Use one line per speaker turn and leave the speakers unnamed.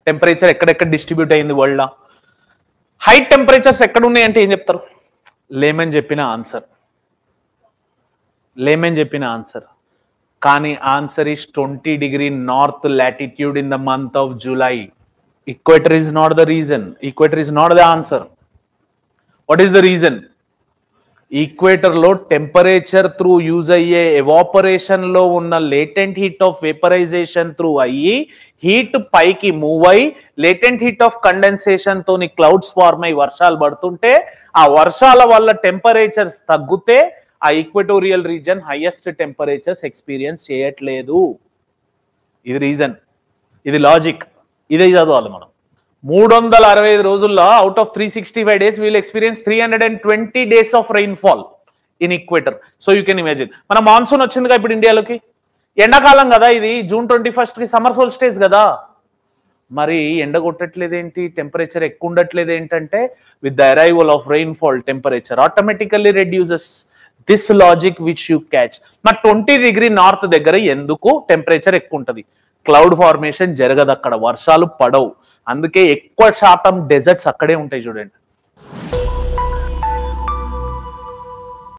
Temperature ఎక్కడెక్కడ distribute అయింది world లో? హై టెంపరేచర్స్ ఎక్కడ ఉన్నాయంటే ఏం చెప్తారు? లేమన్ చెప్పిన ఆన్సర్. కానీ answer is 20 degree north latitude in the month of July. Equator is not the reason. Equator is not the answer. What is the reason? Equator లో temperature through use అయ్యే evaporation లో ఉన్న latent heat of vaporisation through అయ్యి heat పైకి move అయ్యి latent heat of condensation తోని clouds form అయ్యి వర్షాలు పడుతుంటే ఆ వర్షాల వల్ల టెంపరేచర్స్ తగ్గితే ఆ Equatorial reason highest temperatures experience చేయట్లేదు. ఇది రీజన్, ఇది లాజిక్, ఇదే చదవాలి మనం. 365 రోజుల్లో out of 365 days will experience 320 days of rainfall in equator. So you can imagine. మన మాన్సూన్ వచ్చిందిగా ఇప్పుడు ఇండియాలోకి, ఎండాకాలం కదా ఇది, June 21st కి సమ్మర్ సోల్స్టేజ్ కదా, మరి ఎండ కొట్టట్లేదేంటి, టెంపరేచర్ ఎక్కువ ఉండట్లేదు ఏంటంటే with the arrival of rainfall temperature automatically reduces. This logic which you catch. మరి 20 degree north దగ్గర ఎందుకు టెంపరేచర్ ఎక్కువ ఉంటుంది? క్లౌడ్ ఫార్మేషన్ జరగదు అక్కడ, వర్షాలు పడవు, అందుకే ఎక్కువ శాతం డెజర్ట్స్ అక్కడే ఉంటాయి చూడండి.